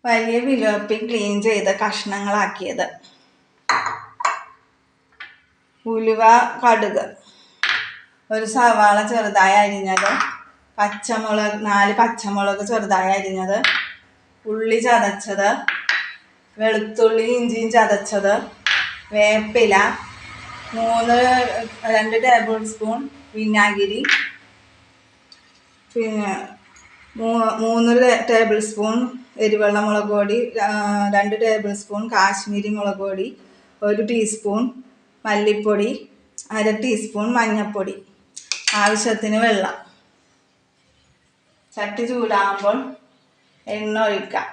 വലിയ വിലോപ്പി ക്ലീൻ ചെയ്ത് കഷ്ണങ്ങളാക്കിയത്, ഉലുവ, കടുക്, ഒരു സവാള ചെറുതായി അരിഞ്ഞത്, പച്ചമുളക് 4 പച്ചമുളക് ചെറുതായി അരിഞ്ഞത്, ഉള്ളി ചതച്ചത്, വെളുത്തുള്ളി ഇഞ്ചിയും ചതച്ചത്, വേപ്പില, 2 ടേബിൾ സ്പൂൺ വിനാഗിരി, പിന്നെ 3 ടേബിൾ സ്പൂൺ എരിവെള്ള മുളക് പൊടി, 2 ടേബിൾ സ്പൂൺ കാശ്മീരി മുളക് പൊടി, 1 ടീസ്പൂൺ മല്ലിപ്പൊടി, 1/2 ടീസ്പൂൺ മഞ്ഞൾപ്പൊടി, ആവശ്യത്തിന് വെള്ളം. ചട്ടി ചൂടാകുമ്പോൾ എണ്ണ ഒഴിക്കാം.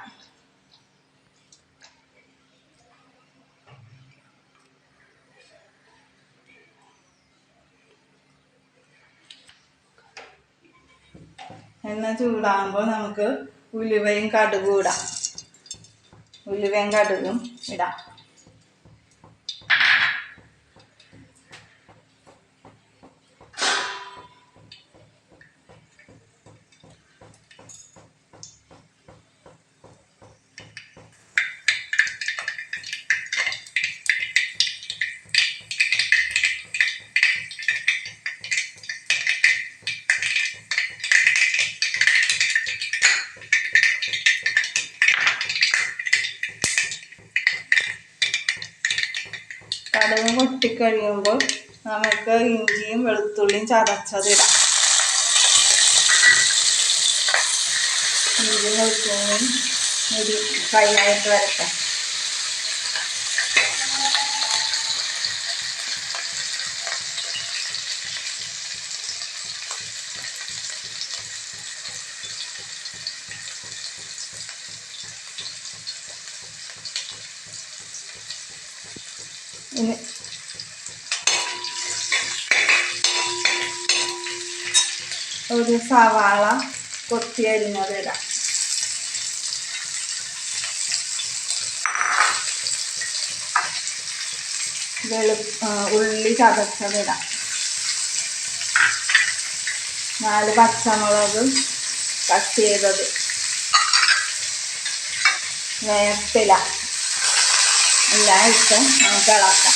എണ്ണ ചൂടാകുമ്പോൾ നമുക്ക് ഉലുവയും കടുകും ഇടാം. ഉലുവയും കടുകും ഇടാം. കടുക് പൊട്ടിക്കഴിയുമ്പോൾ നമുക്ക് ഇഞ്ചിയും വെളുത്തുള്ളിയും ചതച്ചതിടാം. ഇഞ്ചിയും വെളുത്തുള്ളിയും ഫ്രൈ ആയിട്ട് വരട്ടെ. ഇനി ഒരു സവാള കൊത്തി അരിഞ്ഞത് ഇടാം. ഉള്ളി ചതച്ചതിടാം. 4 പച്ചമുളക് കട്ട് ചെയ്തത്, വേപ്പില എല്ലാം ഇട്ട് നമുക്ക് ഇളക്കാം.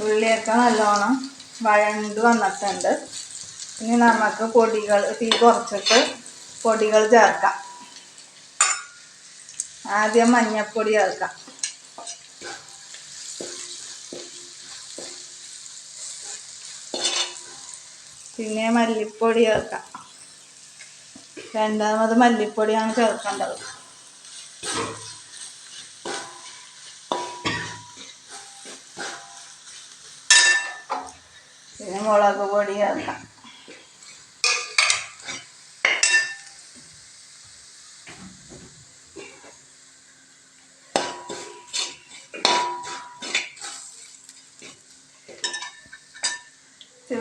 ഉള്ളിയൊക്കെ നല്ലോണം വഴണ്ട് വന്നിട്ടുണ്ട്. ഇനി നമുക്ക് തീ കുറച്ചിട്ട് പൊടികൾ ചേർക്കാം. ആദ്യം മഞ്ഞൾപ്പൊടി ചേർക്കാം. പിന്നെ മല്ലിപ്പൊടി ചേർക്കാം. രണ്ടാമത് മല്ലിപ്പൊടിയാണ് ചേർക്കേണ്ടത്. പിന്നെ മുളക് പൊടി ചേർക്കാം.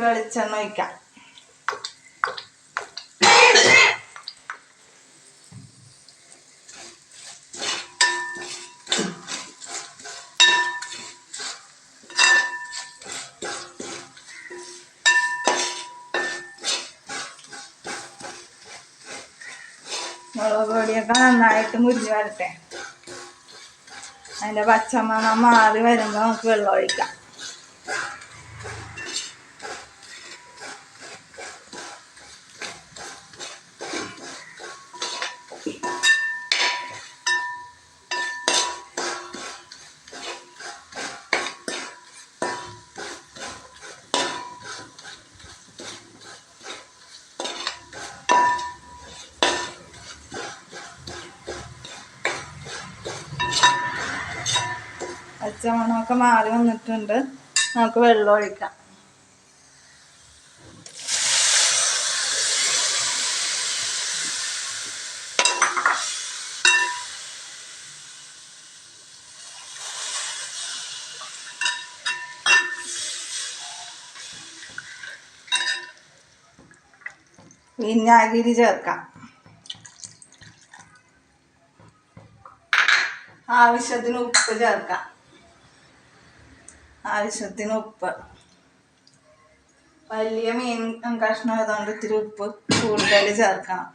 വെളിച്ചെണ്ണ ഒഴിക്കാം. മുളക് പൊടിയൊക്കെ നന്നായിട്ട് മുരിഞ്ഞ് വരട്ടെ. അതിൻ്റെ പച്ചമണം മാറി വരുമ്പോൾ നമുക്ക് വെള്ളം ഒഴിക്കാം. പച്ചമണമൊക്കെ മാറി വന്നിട്ടുണ്ട്. നമുക്ക് വെള്ളം ഒഴിക്കാം. വിനാഗിരി ചേർക്കാം. ആവശ്യത്തിന് ഉപ്പ് ചേർക്കാം. ആവശ്യത്തിന് ഉപ്പ്. വലിയ മീൻ കഷ്ണം ആയതുകൊണ്ട് ഇത്തിരി ഉപ്പ് കൂടുതൽ ചേർക്കണം.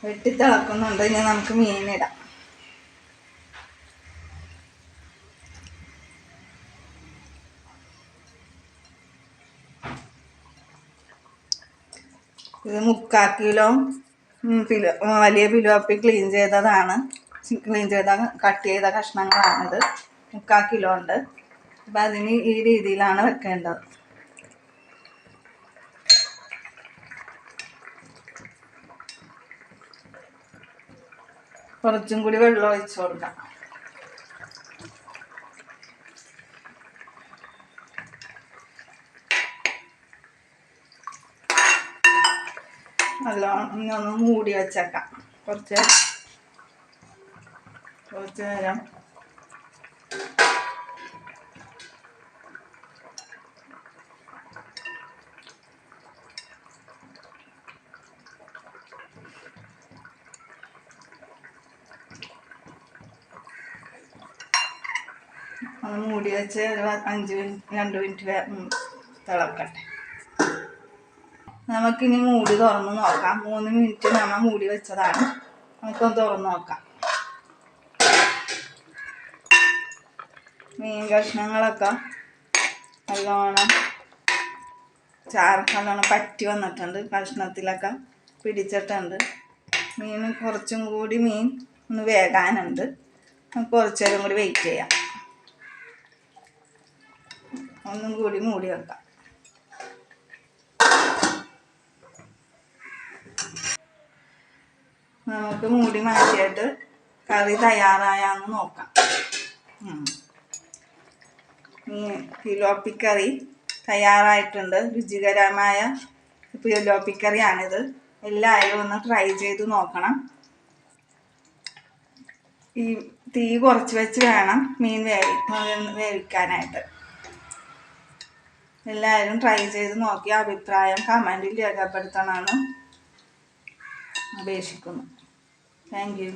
വെട്ടിത്തിളക്കുന്നുണ്ട്. ഇനി നമുക്ക് മീനിടാം. ഇത് 3/4 കിലോ വലിയ പിലോപ്പി ക്ലീൻ ചെയ്തതാണ്. ക്ലീൻ ചെയ്ത കട്ട് ചെയ്ത കഷ്ണങ്ങളാണിത്. 3/4 കിലോ ഉണ്ട്. അപ്പം അതിന് ഈ രീതിയിലാണ് വെക്കേണ്ടത്. കുറച്ചും കൂടി വെള്ളം ഒഴിച്ച് കൊടുക്കാം. നല്ലോണം ഒന്ന് മൂടി വെച്ചേക്കാം. കുറച്ച് നേരം. ഒന്ന് മൂടി വെച്ച് ഒരു 5 മിനിറ്റ് 2 മിനിറ്റ് തിളക്കട്ടെ. നമുക്കിനി മൂടി തുറന്ന് നോക്കാം. 3 മിനിറ്റ് നമ്മൾ മൂടി വെച്ചതാണ്. നമുക്കൊന്ന് തുറന്ന് നോക്കാം. മീൻ കഷ്ണങ്ങളൊക്കെ നല്ലോണം നല്ലോണം പറ്റി വന്നിട്ടുണ്ട്. കഷ്ണത്തിലൊക്കെ പിടിച്ചിട്ടുണ്ട്. മീൻ കുറച്ചും കൂടി മീൻ ഒന്ന് വേകാനുണ്ട്. നമുക്ക് കുറച്ച് നേരം കൂടി വെയിറ്റ് ചെയ്യാം. ഒന്നും കൂടി മൂടി വെക്കാം. നമുക്ക് മൂടി മാറ്റിയിട്ട് കറി തയ്യാറായാന്ന് നോക്കാം. പിലോപ്പിക്കറി തയ്യാറായിട്ടുണ്ട്. രുചികരമായ പിലോപ്പിക്കറിയാണിത്. എല്ലാവരും ഒന്ന് ട്രൈ ചെയ്ത് നോക്കണം. ഈ തീ കുറച്ച് വെച്ച് വേണം മീൻ വേവിക്കാനായിട്ട്. എല്ലാവരും ട്രൈ ചെയ്ത് നോക്കി അഭിപ്രായം കമൻറ്റിൽ രേഖപ്പെടുത്തണമെന്ന് അപേക്ഷിക്കുന്നു. Thank you.